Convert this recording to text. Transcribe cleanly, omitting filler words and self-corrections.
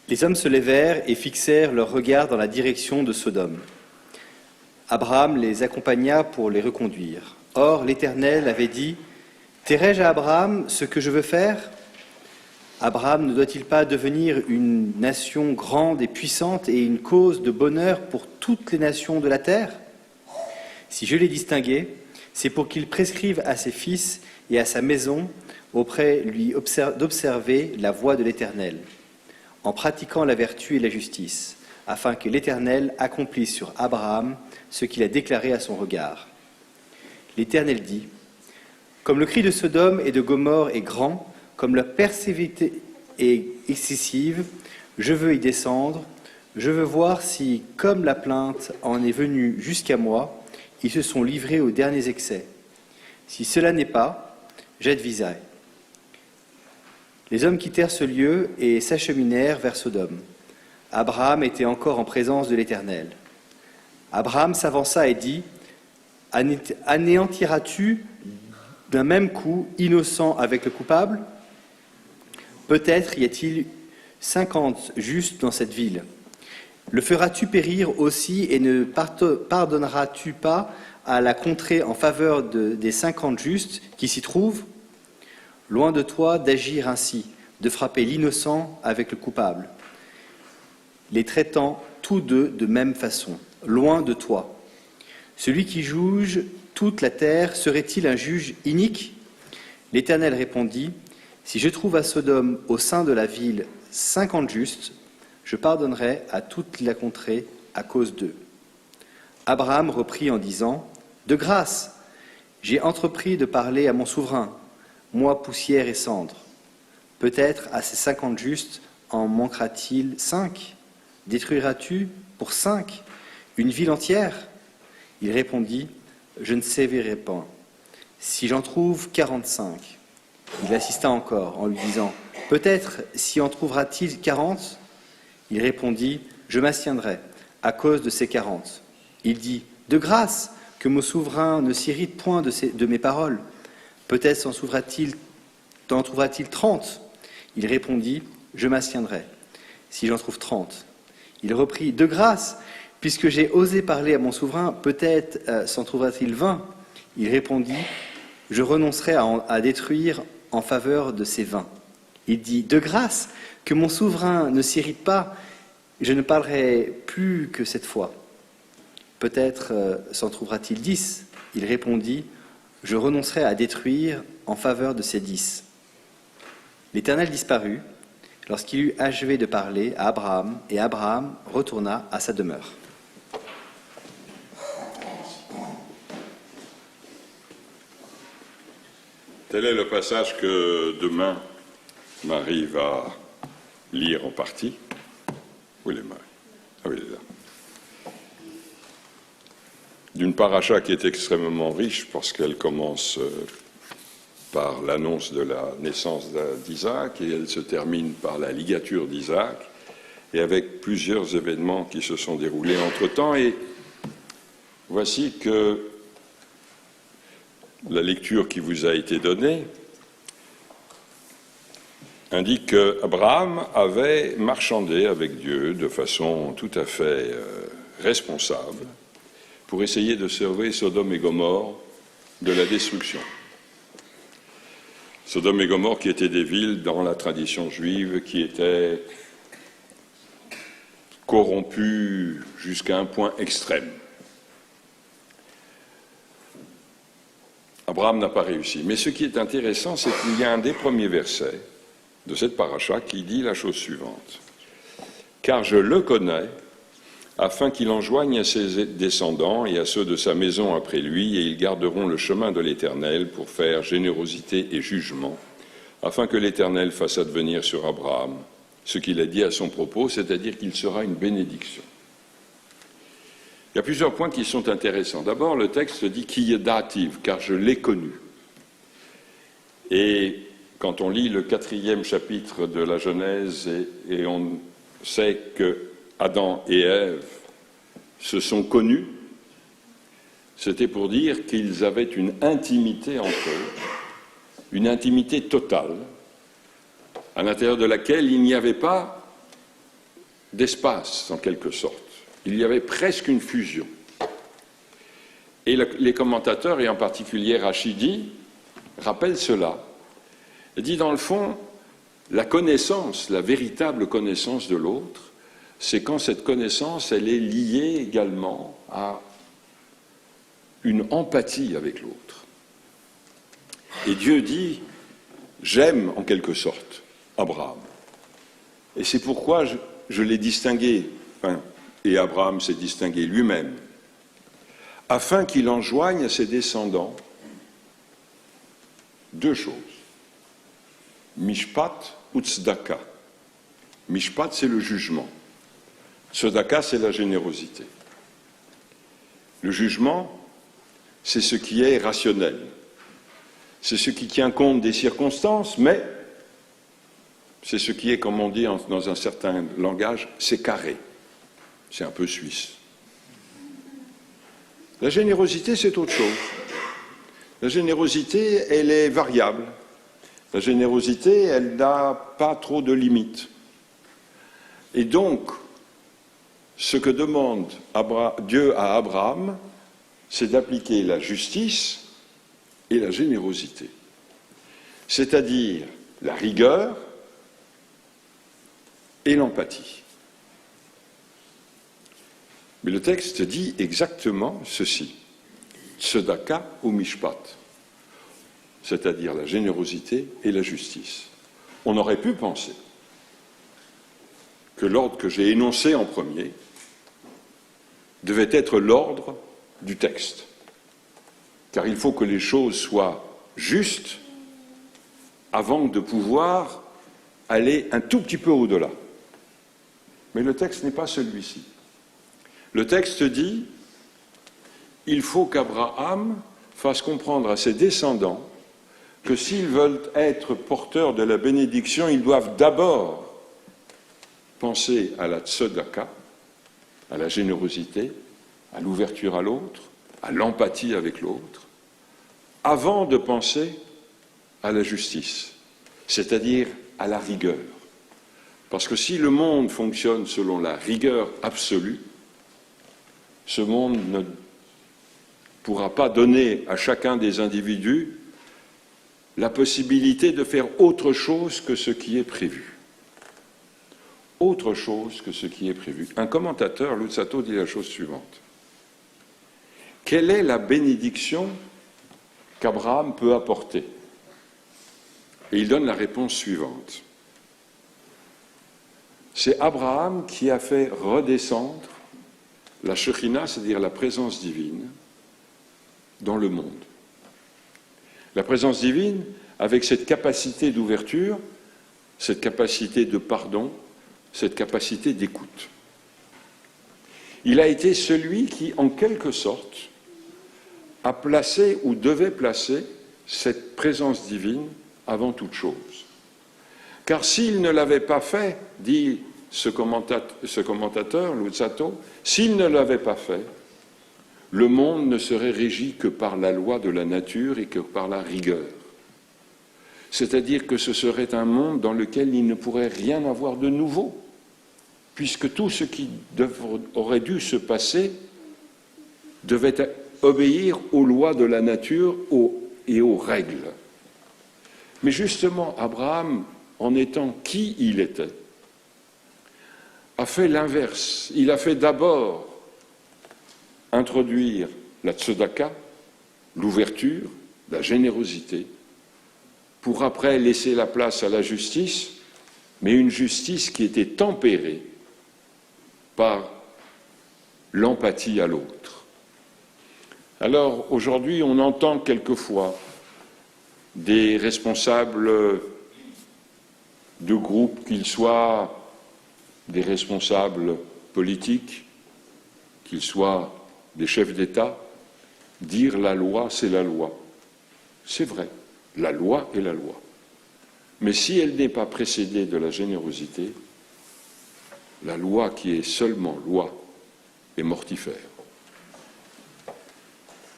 Les hommes se levèrent et fixèrent leur regard dans la direction de Sodome. Abraham les accompagna pour les reconduire. Or, l'Éternel avait dit « Tairai-je à Abraham ce que je veux faire ? Abraham ne doit-il pas devenir une nation grande et puissante et une cause de bonheur pour toutes les nations de la terre ? Si je l'ai distingué, c'est pour qu'il prescrive à ses fils et à sa maison auprès lui d'observer la voie de l'Éternel, en pratiquant la vertu et la justice, afin que l'Éternel accomplisse sur Abraham ce qu'il a déclaré à son regard. L'Éternel dit, « Comme le cri de Sodome et de Gomorrhe est grand, comme leur persévérité est excessive, je veux y descendre, je veux voir si, comme la plainte en est venue jusqu'à moi, ils se sont livrés aux derniers excès. Si cela n'est pas, j'adviserai. » Les hommes quittèrent ce lieu et s'acheminèrent vers Sodome. Abraham était encore en présence de l'Éternel. Abraham s'avança et dit, « Anéantiras-tu d'un même coup innocent avec le coupable ? Peut-être y a-t-il 50 justes dans cette ville. Le feras-tu périr aussi et ne pardonneras-tu pas à la contrée en faveur des 50 justes qui s'y trouvent ? Loin de toi d'agir ainsi, de frapper l'innocent avec le coupable, les traitant tous deux de même façon. Loin de toi. Celui qui juge toute la terre serait-il un juge inique ? L'Éternel répondit, « Si je trouve à Sodome, au sein de la ville, 50 justes, je pardonnerai à toute la contrée à cause d'eux. » Abraham reprit en disant, « De grâce, j'ai entrepris de parler à mon souverain, moi poussière et cendre. Peut-être à ces 50 justes en manquera-t-il 5 ? Détruiras-tu pour 5 une ville entière ? Il répondit, « Je ne sévirai pas. Si j'en trouve 45. » Il insista encore en lui disant, « Peut-être s'y en trouvera-t-il 40 ? » Il répondit, « Je m'abstiendrai à cause de ces 40. » Il dit, « De grâce, que mon souverain ne s'irrite point de mes paroles. Peut-être t'en trouvera-t-il 30 ? Il répondit, « Je m'abstiendrai, si j'en trouve 30. » Il reprit, « De grâce, puisque j'ai osé parler à mon souverain, peut-être s'en trouvera-t-il 20 ? Il répondit, « Je renoncerai à détruire en faveur de ces 20. » Il dit, « De grâce, que mon souverain ne s'irrite pas, je ne parlerai plus que cette fois. Peut-être s'en trouvera-t-il 10 ? Il répondit, « Je renoncerai à détruire en faveur de ces 10. » L'Éternel disparut lorsqu'il eut achevé de parler à Abraham, et Abraham retourna à sa demeure. Tel est le passage que demain Marie va lire en partie. Où est Marie ? Ah oui, elle est là. D'une paracha qui est extrêmement riche parce qu'elle commence par l'annonce de la naissance d'Isaac et elle se termine par la ligature d'Isaac et avec plusieurs événements qui se sont déroulés entre-temps. Et voici que la lecture qui vous a été donnée indique qu'Abraham avait marchandé avec Dieu de façon tout à fait responsable pour essayer de sauver Sodome et Gomorrhe de la destruction. Sodome et Gomorrhe qui étaient des villes dans la tradition juive qui étaient corrompues jusqu'à un point extrême. Abraham n'a pas réussi. Mais ce qui est intéressant, c'est qu'il y a un des premiers versets de cette paracha qui dit la chose suivante. « Car je le connais, afin qu'il enjoigne à ses descendants et à ceux de sa maison après lui, et ils garderont le chemin de l'Éternel pour faire générosité et jugement, afin que l'Éternel fasse advenir sur Abraham ce qu'il a dit à son propos, c'est-à-dire qu'il sera une bénédiction. » Il y a plusieurs points qui sont intéressants. D'abord, le texte dit « qui est dative », car je l'ai connu. Et quand on lit le 4e chapitre de la Genèse, et on sait que Adam et Ève se sont connus, c'était pour dire qu'ils avaient une intimité entre eux, une intimité totale, à l'intérieur de laquelle il n'y avait pas d'espace, en quelque sorte. Il y avait presque une fusion. Et les commentateurs, et en particulier Rachidi, rappellent cela. Il dit, dans le fond, la connaissance, la véritable connaissance de l'autre, c'est quand cette connaissance, elle est liée également à une empathie avec l'autre. Et Dieu dit, j'aime en quelque sorte Abraham. Et c'est pourquoi je l'ai distingué, et Abraham s'est distingué lui-même, afin qu'il enjoigne à ses descendants deux choses. Mishpat ou tzedaka. Mishpat, c'est le jugement. Tzedaka, c'est la générosité. Le jugement, c'est ce qui est rationnel. C'est ce qui tient compte des circonstances, mais c'est ce qui est, comme on dit dans un certain langage, c'est carré. C'est un peu suisse. La générosité, c'est autre chose. La générosité, elle est variable. La générosité, elle n'a pas trop de limites. Et donc, ce que demande Dieu à Abraham, c'est d'appliquer la justice et la générosité. C'est-à-dire la rigueur et l'empathie. Mais le texte dit exactement ceci. Tzedaka ou mishpat, c'est-à-dire la générosité et la justice. On aurait pu penser que l'ordre que j'ai énoncé en premier devait être l'ordre du texte, car il faut que les choses soient justes avant de pouvoir aller un tout petit peu au-delà. Mais le texte n'est pas celui-ci. Le texte dit, il faut qu'Abraham fasse comprendre à ses descendants que s'ils veulent être porteurs de la bénédiction, ils doivent d'abord penser à la tzedaka, à la générosité, à l'ouverture à l'autre, à l'empathie avec l'autre, avant de penser à la justice, c'est-à-dire à la rigueur. Parce que si le monde fonctionne selon la rigueur absolue, ce monde ne pourra pas donner à chacun des individus la possibilité de faire autre chose que ce qui est prévu. Autre chose que ce qui est prévu. Un commentateur, Luzzatto, dit la chose suivante. Quelle est la bénédiction qu'Abraham peut apporter? Et il donne la réponse suivante. C'est Abraham qui a fait redescendre la Shekhinah, c'est-à-dire la présence divine, dans le monde. La présence divine, avec cette capacité d'ouverture, cette capacité de pardon, cette capacité d'écoute. Il a été celui qui, en quelque sorte, a placé ou devait placer cette présence divine avant toute chose. Car s'il ne l'avait pas fait, dit ce commentateur, Luzzatto, s'il ne l'avait pas fait, le monde ne serait régi que par la loi de la nature et que par la rigueur. C'est-à-dire que ce serait un monde dans lequel il ne pourrait rien avoir de nouveau, puisque tout ce qui aurait dû se passer devait obéir aux lois de la nature et aux règles. Mais justement, Abraham, en étant qui il était, a fait l'inverse. Il a fait d'abord introduire la tzedaka, l'ouverture, la générosité, pour après laisser la place à la justice, mais une justice qui était tempérée par l'empathie à l'autre. Alors, aujourd'hui, on entend quelquefois des responsables de groupes, qu'ils soient des responsables politiques, qu'ils soient des chefs d'État, dire la loi, c'est la loi. C'est vrai, la loi est la loi. Mais si elle n'est pas précédée de la générosité, la loi qui est seulement loi est mortifère.